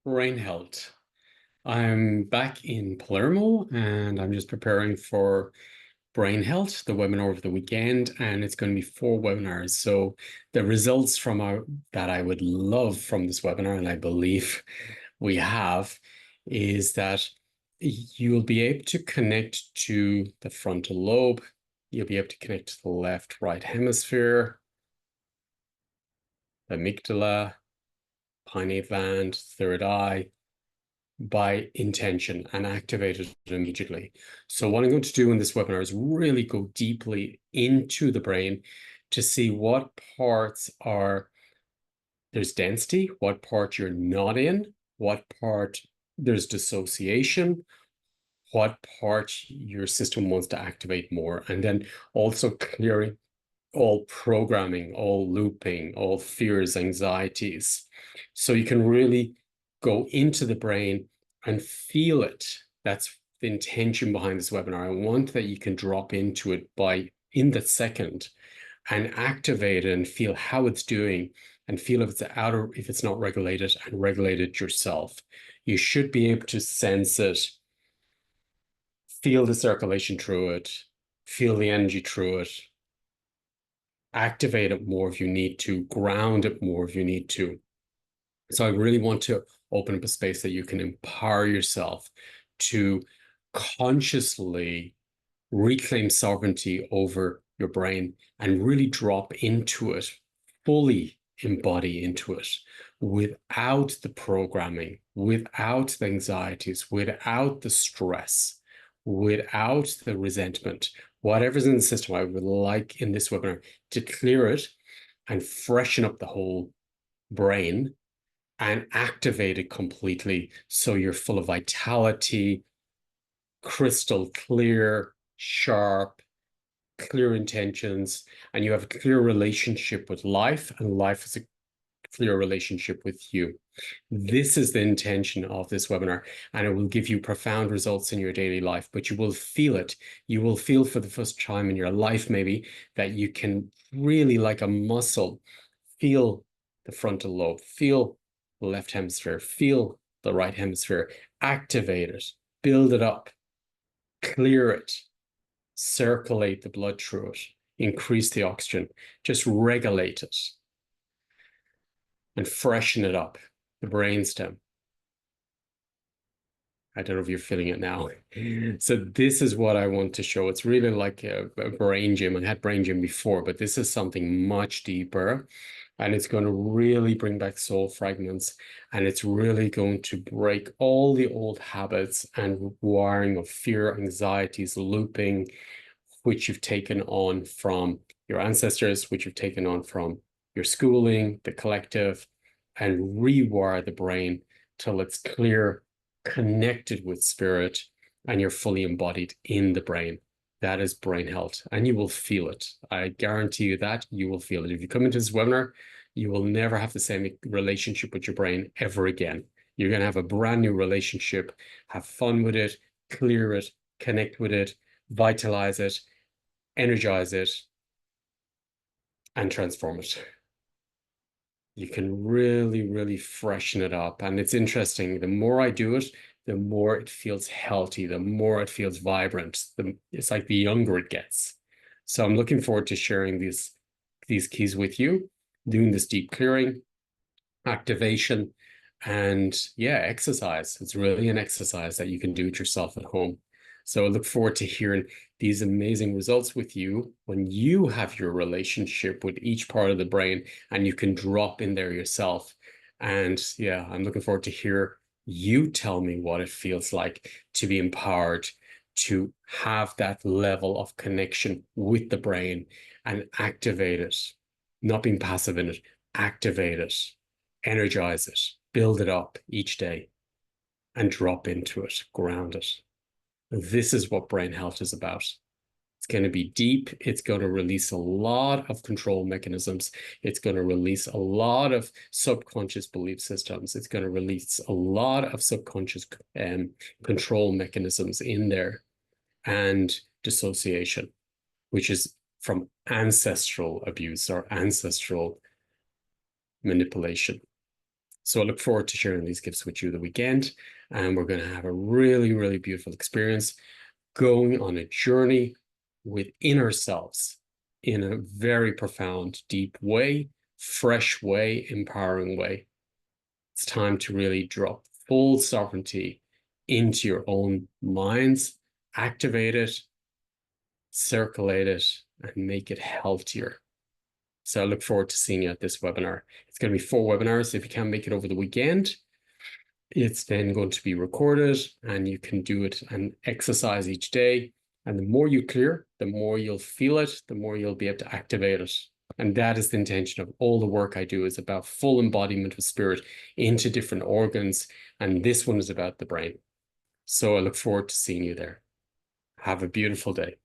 Brain health. I'm back in Palermo and I'm just preparing for Brain Health, the webinar over the weekend, and it's going to be four webinars. So the results from that I would love from this webinar, and I believe we have, is that you'll be able to connect to the frontal lobe. You'll be able to connect to the left, right hemisphere, the amygdala, pineal gland, third eye, by intention and activate it immediately. So what I'm going to do in this webinar is really go deeply into the brain to see what parts there's density, what part you're not in, what part there's dissociation, what part your system wants to activate more, and then also clearing all programming, all looping, all fears, anxieties. So you can really go into the brain and feel it. That's the intention behind this webinar. I want that you can drop into it in the second and activate it and feel how it's doing and feel if it's out or if it's not regulated, and regulate it yourself. You should be able to sense it, feel the circulation through it, feel the energy through it, activate it more if you need to, ground it more if you need to. So I really want to open up a space that you can empower yourself to consciously reclaim sovereignty over your brain and really drop into it, fully embody into it without the programming, without the anxieties, without the stress, without the resentment. Whatever's in the system, I would like in this webinar to clear it and freshen up the whole brain and activate it completely so you're full of vitality, crystal clear, sharp, clear intentions, and you have a clear relationship with life, and life is a clear relationship with you. This is the intention of this webinar, and it will give you profound results in your daily life, but you will feel it. You will feel for the first time in your life, maybe, that you can really, like a muscle, feel the frontal lobe, feel the left hemisphere, feel the right hemisphere, activate it, build it up, clear it, circulate the blood through it, increase the oxygen, just regulate it and freshen it up, the brainstem. I don't know if you're feeling it now. So this is what I want to show. It's really like a brain gym. I had brain gym before, but this is something much deeper. And it's going to really bring back soul fragments. And it's really going to break all the old habits and wiring of fear, anxieties, looping, which you've taken on from your ancestors, which you've taken on from your schooling, the collective, and rewire the brain till it's clear, connected with spirit, and you're fully embodied in the brain. That is brain health, and you will feel it. I guarantee you that you will feel it. If you come into this webinar, you will never have the same relationship with your brain ever again. You're going to have a brand new relationship, have fun with it, clear it, connect with it, vitalize it, energize it, and transform it. You can really, really freshen it up. And it's interesting. The more I do it, the more it feels healthy, the more it feels vibrant. It's like the younger it gets. So I'm looking forward to sharing these keys with you, doing this deep clearing, activation, and yeah, exercise. It's really an exercise that you can do it yourself at home. So I look forward to hearing these amazing results with you when you have your relationship with each part of the brain and you can drop in there yourself. And yeah, I'm looking forward to hear you tell me what it feels like to be empowered, to have that level of connection with the brain and activate it, not being passive in it, activate it, energize it, build it up each day and drop into it, ground it. This is what brain health is about. It's going to be deep. It's going to release a lot of control mechanisms. It's going to release a lot of subconscious belief systems. It's going to release a lot of subconscious control mechanisms in there, and dissociation, which is from ancestral abuse or ancestral manipulation. So I look forward to sharing these gifts with you the weekend, and we're going to have a really, really beautiful experience going on a journey within ourselves in a very profound, deep way, fresh way, empowering way. It's time to really drop full sovereignty into your own minds, activate it, circulate it, and make it healthier. So I look forward to seeing you at this webinar. It's going to be 4 webinars. If you can't make it over the weekend, it's then going to be recorded and you can do it and exercise each day. And the more you clear, the more you'll feel it, the more you'll be able to activate it. And that is the intention of all the work I do, is about full embodiment of spirit into different organs. And this one is about the brain. So I look forward to seeing you there. Have a beautiful day.